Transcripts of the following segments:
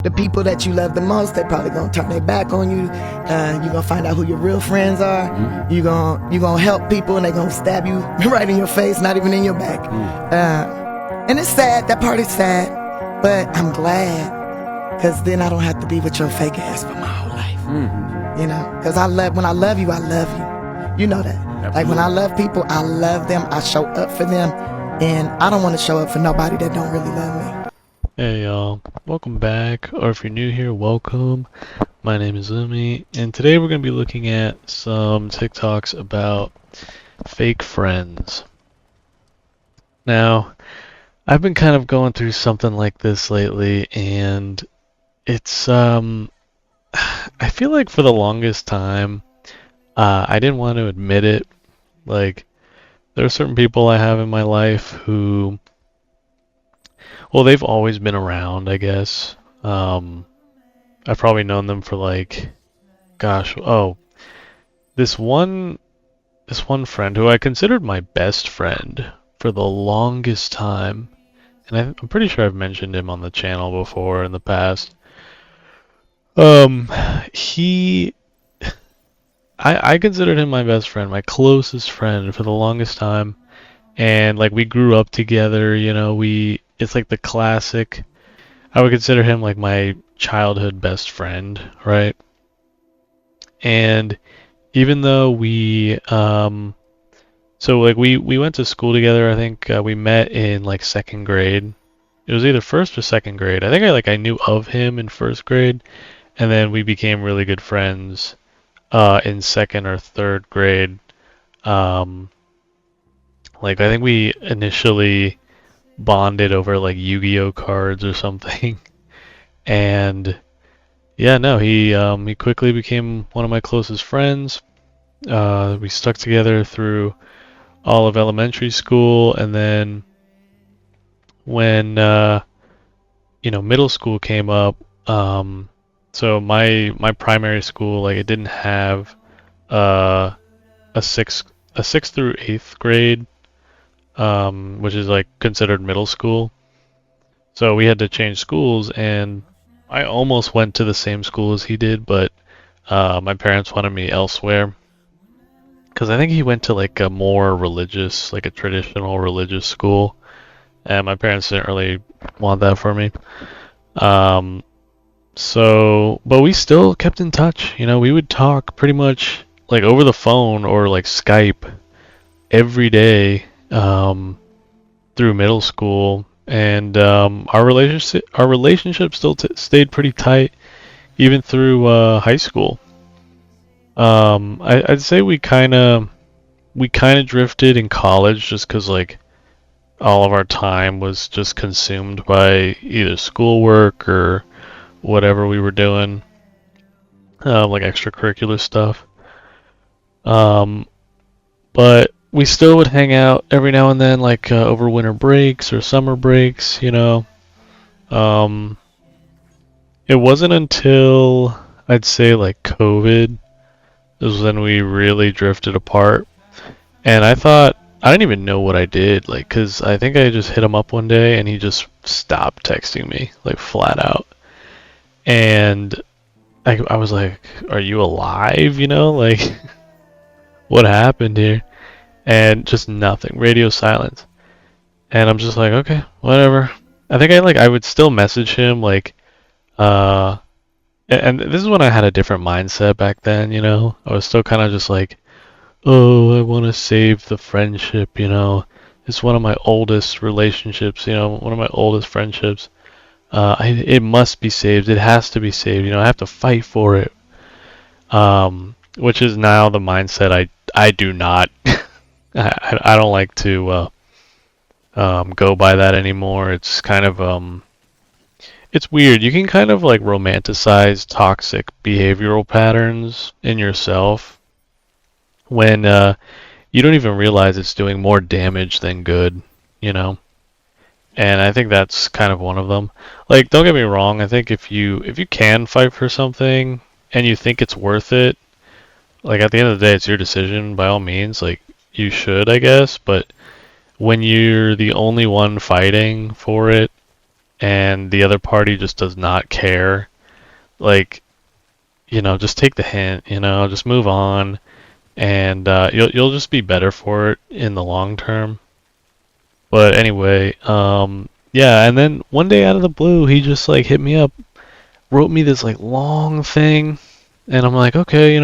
The people that you love the most, they probably gonna turn their back on you. You're gonna find out who your real friends are. Mm-hmm. You gonna help people and they gonna stab you right in your face, not even in your back. And it's sad, that part is sad, but I'm glad, because then I don't have to be with your fake ass for my whole life. Mm-hmm. You know, because when I love you, I love you. You know that. Absolutely. Like when I love people, I love them, I show up for them, and I don't want to show up for nobody that don't really love me. Hey y'all, welcome back, or if you're new here, welcome. My name is Umi, and today we're going to be looking at some TikToks about fake friends. Now, I've been kind of going through something like this lately, and it's, I feel like for the longest time, I didn't want to admit it. Like, there are certain people I have in my life who, well, they've always been around, I guess. I've probably known them for like, this one friend who I considered my best friend for the longest time, and I'm pretty sure I've mentioned him on the channel before in the past. I considered him my best friend, my closest friend for the longest time, and like we grew up together, you know, it's like the classic, I would consider him like my childhood best friend, right? And even though we went to school together, I think we met in like second grade. It was either first or second grade. I think I knew of him in first grade, and then we became really good friends in second or third grade. Like I think we initially bonded over like Yu-Gi-Oh cards or something. And yeah, no, he quickly became one of my closest friends. We stuck together through all of elementary school, and then when middle school came up, so my primary school, like, it didn't have a sixth through eighth grade, which is like considered middle school. So we had to change schools, and I almost went to the same school as he did, but my parents wanted me elsewhere. Because I think he went to like a more religious, like a traditional religious school, and my parents didn't really want that for me. But we still kept in touch. You know, we would talk pretty much like over the phone or like Skype every day through middle school. And our relationship still stayed pretty tight even through high school. I'd say we kind of drifted in college just because like all of our time was just consumed by either schoolwork or whatever we were doing, like extracurricular stuff. But we still would hang out every now and then, like over winter breaks or summer breaks, you know. It wasn't until I'd say like COVID is when we really drifted apart. And I thought, I didn't even know what I did, like, cause I think I just hit him up one day and he just stopped texting me, like, flat out. And I was like, are you alive, you know, like, what happened here? And just nothing, radio silence. And I'm just like, okay, whatever. I think I would still message him, like, and this is when I had a different mindset back then, you know. I was still kind of just like, oh, I want to save the friendship, you know. It's one of my oldest relationships, you know, one of my oldest friendships. It must be saved. It has to be saved. You know, I have to fight for it. Which is now the mindset I do not. I don't like to go by that anymore. It's kind of it's weird. You can kind of like romanticize toxic behavioral patterns in yourself when you don't even realize it's doing more damage than good, you know? And I think that's kind of one of them. Like, don't get me wrong, I think if you can fight for something and you think it's worth it, like at the end of the day it's your decision by all means, like you should, I guess, but when you're the only one fighting for it, and the other party just does not care, like, just take the hint, just move on, and you'll just be better for it in the long term. But anyway, yeah, and then one day out of the blue, he just like hit me up, wrote me this like long thing, and I'm like, okay,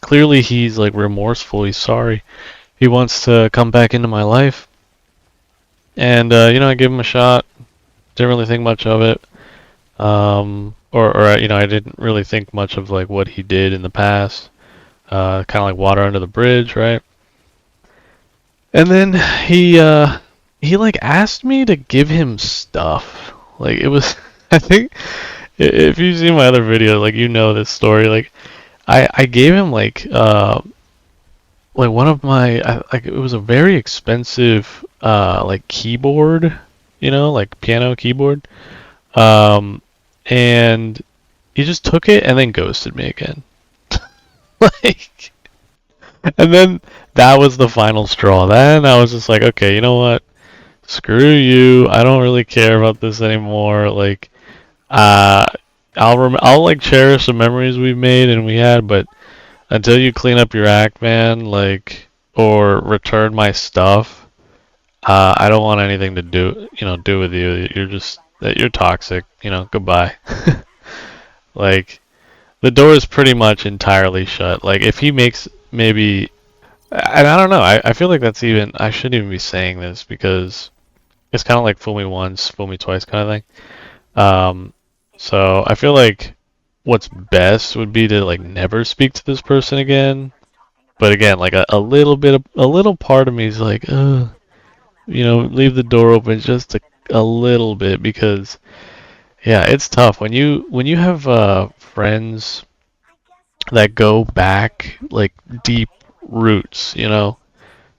clearly he's like remorseful, he's sorry, he wants to come back into my life, and I gave him a shot. Didn't really think much of it. Or I didn't really think much of like what he did in the past. Kind of like water under the bridge, right? And then he like asked me to give him stuff. Like it was, I think if you've seen my other video, like this story. Like I gave him like one of my like it was a very expensive like keyboard, like piano keyboard. And he just took it and then ghosted me again. Like, and then that was the final straw. Then I was just like, okay, you know what? Screw you. I don't really care about this anymore. Like, uh, I'll like cherish the memories we've made and we had, but until you clean up your act, man, like, or return my stuff, I don't want anything to do with you. You're toxic. Goodbye. Like, the door is pretty much entirely shut. Like, if he makes maybe, and I don't know, I feel like I shouldn't even be saying this because it's kind of like fool me once, fool me twice kind of thing. So I feel like what's best would be to like never speak to this person again. But again, like a little part of me is like, leave the door open just a little bit because yeah, it's tough when you have friends that go back like deep roots,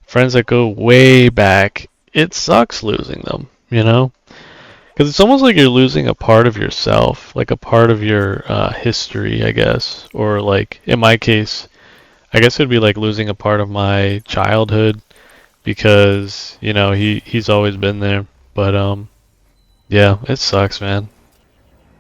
friends that go way back. It sucks losing them, because it's almost like you're losing a part of yourself, like a part of your history, I guess, or like in my case, I guess it'd be like losing a part of my childhood because he's always been there, but yeah, it sucks, man.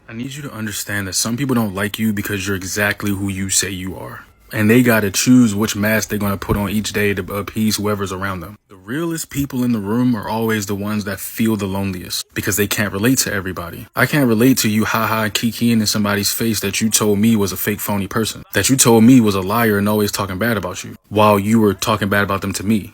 I need you to understand that some people don't like you because you're exactly who you say you are. And they gotta choose which mask they're gonna put on each day to appease whoever's around them. The realest people in the room are always the ones that feel the loneliest because they can't relate to everybody. I can't relate to you haha kikiing in somebody's face that you told me was a fake phony person. That you told me was a liar and always talking bad about you while you were talking bad about them to me.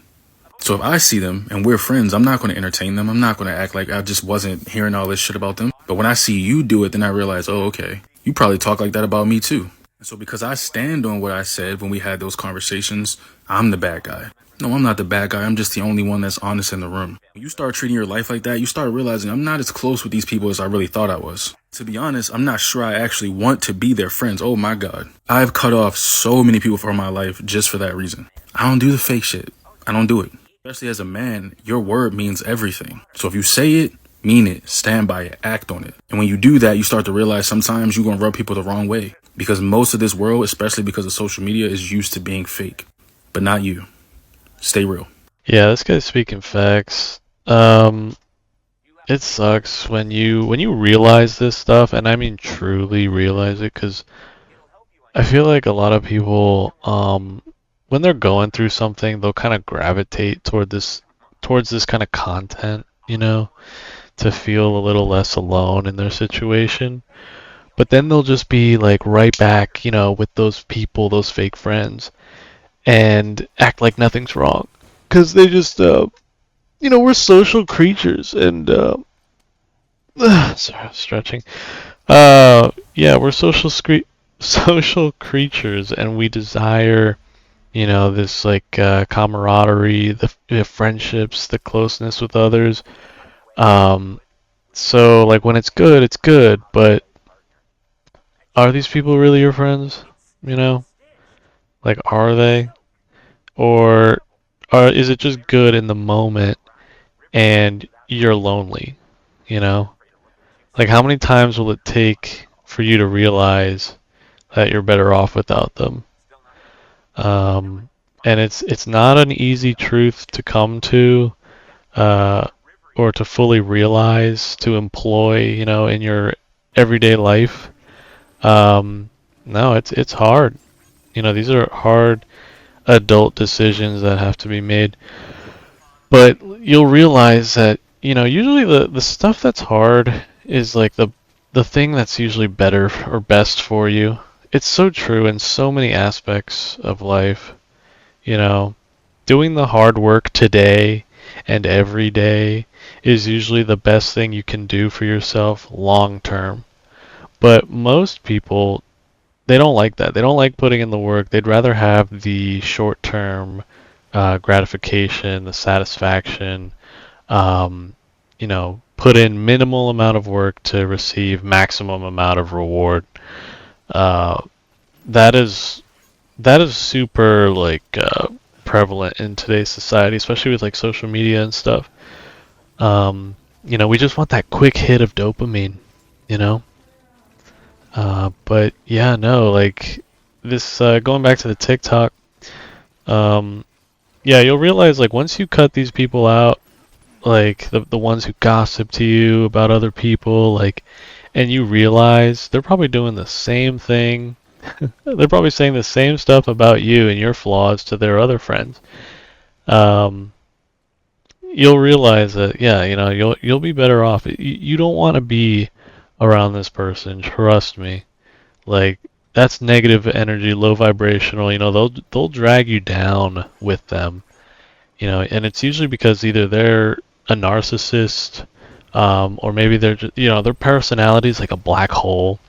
So if I see them and we're friends, I'm not going to entertain them. I'm not going to act like I just wasn't hearing all this shit about them. But when I see you do it, then I realize, oh, okay, you probably talk like that about me too. And so because I stand on what I said when we had those conversations, I'm the bad guy. No, I'm not the bad guy. I'm just the only one that's honest in the room. When you start treating your life like that, you start realizing I'm not as close with these people as I really thought I was. To be honest, I'm not sure I actually want to be their friends. Oh my God. I've cut off so many people from my life just for that reason. I don't do the fake shit. I don't do it. Especially as a man, your word means everything. So if you say it, mean it, stand by it, act on it. And when you do that, you start to realize sometimes you're going to rub people the wrong way. Because most of this world, especially because of social media, is used to being fake. But not you. Stay real. Yeah, this guy's speaking facts. It sucks when you realize this stuff, and I mean truly realize it, because I feel like a lot of people, when they're going through something, they'll kind of gravitate towards this kind of content, to feel a little less alone in their situation. But then they'll just be like right back, with those people, those fake friends, and act like nothing's wrong, because they just, we're social creatures, and sorry, I'm stretching. Yeah, we're social creatures, and we desire, this like camaraderie, the friendships, the closeness with others. So like when it's good, but are these people really your friends? Like are they? Or is it just good in the moment and you're lonely, you know? Like how many times will it take for you to realize that you're better off without them? And it's not an easy truth to come to. Uh, or to fully realize, to employ, in your everyday life. No, it's hard. These are hard adult decisions that have to be made. But you'll realize that, usually the stuff that's hard is like the thing that's usually better or best for you. It's so true in so many aspects of life. You know, doing the hard work today and every day is usually the best thing you can do for yourself long term. But most people, they don't like that. They don't like putting in the work. They'd rather have the short term gratification, the satisfaction, put in minimal amount of work to receive maximum amount of reward. Uh, that is super like prevalent in today's society, especially with like social media and stuff. We just want that quick hit of dopamine, you know. But yeah, no, like this going back to the TikTok. Yeah, you'll realize like once you cut these people out, like the ones who gossip to you about other people, like, and you realize they're probably doing the same thing. They're probably saying the same stuff about you and your flaws to their other friends. Um, you'll realize that, yeah, you'll be better off. You don't want to be around this person. Trust me. Like that's negative energy, low vibrational. They'll drag you down with them. And it's usually because either they're a narcissist, or maybe they're just, their personality is like a black hole.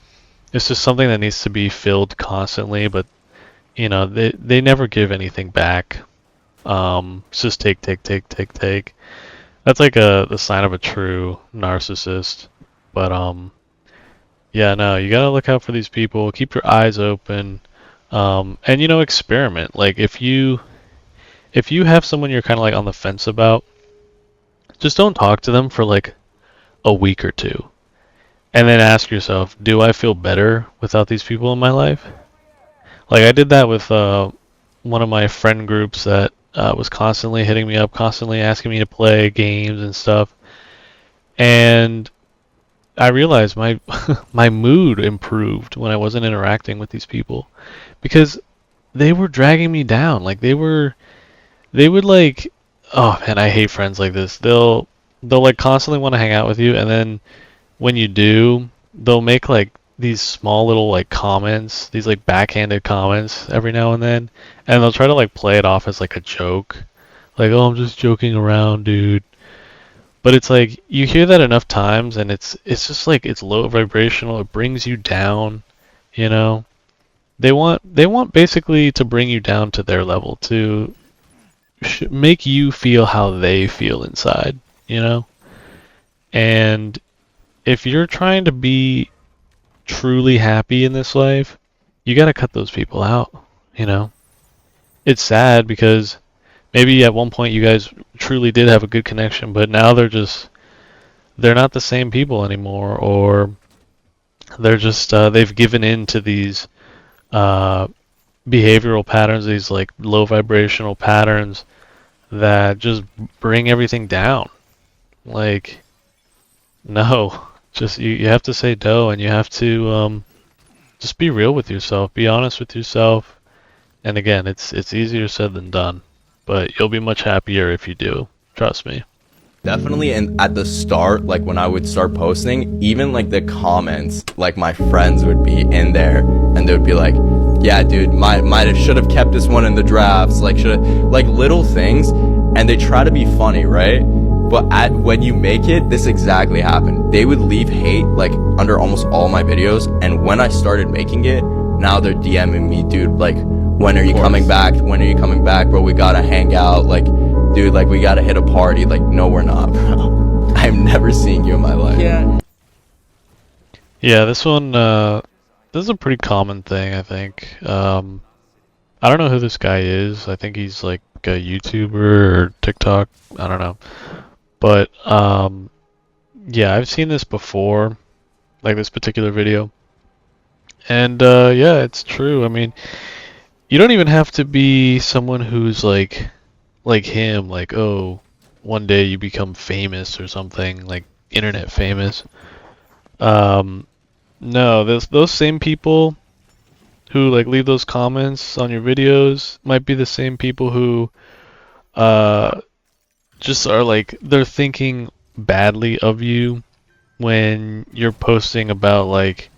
It's just something that needs to be filled constantly, but they never give anything back. It's just take, take, take, take, take. That's like the sign of a true narcissist. But yeah, no, you gotta look out for these people. Keep your eyes open, and experiment. Like if you have someone you're kind of like on the fence about, just don't talk to them for like a week or two. And then ask yourself, do I feel better without these people in my life? Like I did that with one of my friend groups that was constantly hitting me up, constantly asking me to play games and stuff. And I realized my my mood improved when I wasn't interacting with these people because they were dragging me down. Like they would like, oh man, I hate friends like this. They'll like constantly want to hang out with you, and then when you do, they'll make like these small little like comments, these like backhanded comments every now and then, and they'll try to like play it off as like a joke, like, oh, I'm just joking around, dude. But it's like you hear that enough times, and it's just like it's low vibrational. It brings you down, you know. They want basically to bring you down to their level to make you feel how they feel inside, you know. And if you're trying to be truly happy in this life, you got to cut those people out, you know. It's sad because maybe at one point you guys truly did have a good connection, but now they're not the same people anymore, or they're just they've given in to these behavioral patterns, these like low vibrational patterns that just bring everything down. Like, no, just you have to say no, and you have to just be real with yourself, be honest with yourself. And again, it's easier said than done, but you'll be much happier if you do. Trust me. Definitely. And at the start, like when I would start posting, even like the comments, like my friends would be in there and they would be like, yeah, dude, might have should have kept this one in the drafts, like should have, like little things, and they try to be funny, right? But when you make it, this exactly happened. They would leave hate like under almost all my videos, and when I started making it, now they're DMing me, dude, like, when are you coming back? When are you coming back, bro? We gotta hang out, like, dude, like, we gotta hit a party. Like, no, we're not, bro. I'm never seeing you in my life. Yeah, this one, this is a pretty common thing, I think. I don't know who this guy is. I think he's like a YouTuber or TikTok. I don't know. But, yeah, I've seen this before, like this particular video. And, yeah, it's true. I mean, you don't even have to be someone who's like him, like, oh, one day you become famous or something, like internet famous. Um, no, those same people who like leave those comments on your videos might be the same people who uh just are like they're thinking badly of you when you're posting about like,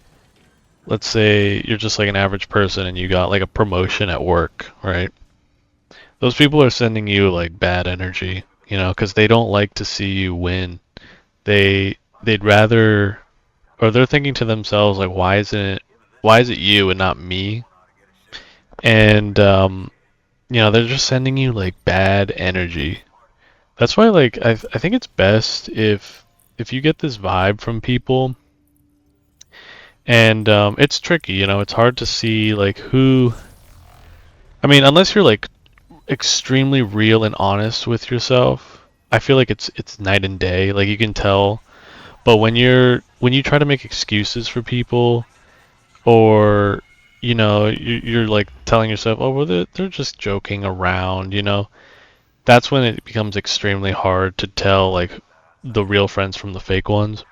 let's say you're just like an average person and you got like a promotion at work, right? Those people are sending you like bad energy, you know, because they don't like to see you win. They'd rather, or they're thinking to themselves like, why is it you and not me? And you know, they're just sending you like bad energy. That's why like I think it's best if you get this vibe from people, and it's tricky, you know, it's hard to see like who. I mean, unless you're like extremely real and honest with yourself, I feel like it's night and day. Like you can tell. But when you try to make excuses for people, or you know, you're like telling yourself, oh well, they're just joking around, you know, that's when it becomes extremely hard to tell like the real friends from the fake ones.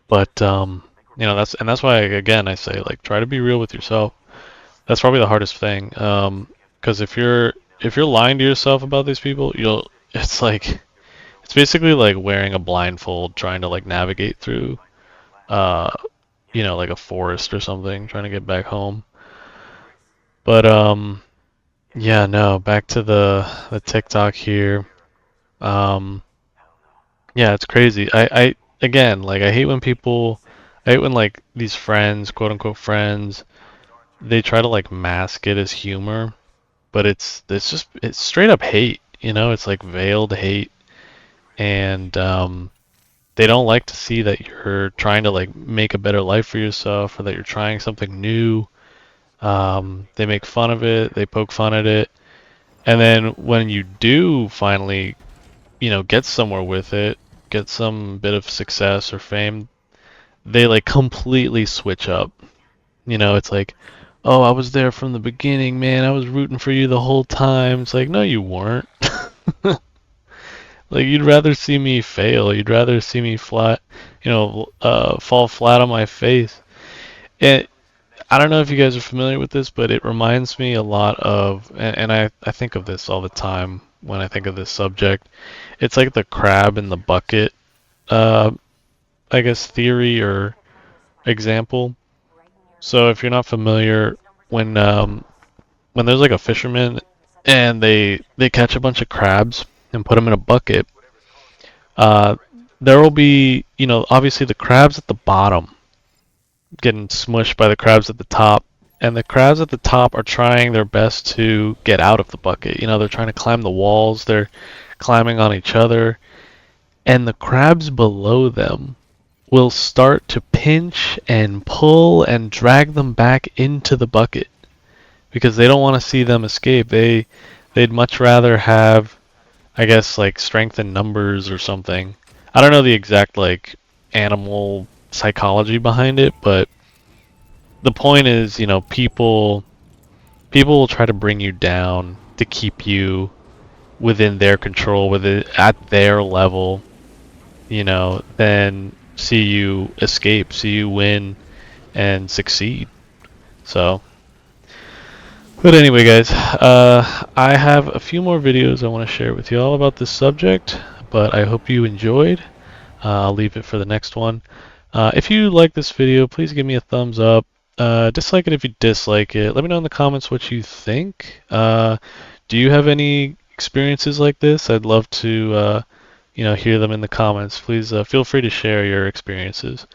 But you know, that's why again I say like try to be real with yourself. That's probably the hardest thing. Because if you're lying to yourself about these people, you'll it's like it's basically like wearing a blindfold trying to like navigate through uh you know, like a forest or something, trying to get back home. But yeah, no, back to the TikTok here. Um yeah, it's crazy. I again, like I hate when like these friends, quote unquote friends, they try to like mask it as humor, but it's straight up hate, you know? It's like veiled hate, and they don't like to see that you're trying to like make a better life for yourself or that you're trying something new. They make fun of it, they poke fun at it, and then when you do finally, you know, get somewhere with it, get some bit of success or fame, they like completely switch up. You know, it's like, oh, I was there from the beginning, man. I was rooting for you the whole time. It's like, no, you weren't. Like, you'd rather see me fail. You'd rather see me flat, you know, fall flat on my face. And I don't know if you guys are familiar with this, but it reminds me a lot of, and I think of this all the time when I think of this subject. It's like the crab in the bucket, uh, I guess, theory or example. So if you're not familiar, when there's like a fisherman and they catch a bunch of crabs and put them in a bucket, uh, there will be, you know, obviously the crabs at the bottom getting smushed by the crabs at the top, and the crabs at the top are trying their best to get out of the bucket. You know, they're trying to climb the walls, they're climbing on each other, and the crabs below them will start to pinch and pull and drag them back into the bucket because they don't want to see them escape. They'd much rather have, I guess, like strength in numbers or something. I don't know the exact like animal psychology behind it, but the point is, you know, people will try to bring you down to keep you within their control, within at their level, you know, then see you escape, see you win and succeed. So, but anyway, guys, I have a few more videos I want to share with you all about this subject, but I hope you enjoyed. I'll leave it for the next one. If you like this video, please give me a thumbs up. Dislike it if you dislike it. Let me know in the comments what you think. Do you have any experiences like this? I'd love to, you know, hear them in the comments. Please feel free to share your experiences.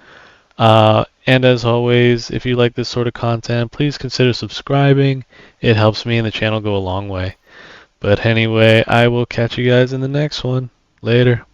And as always, if you like this sort of content, please consider subscribing. It helps me and the channel go a long way. But anyway, I will catch you guys in the next one. Later.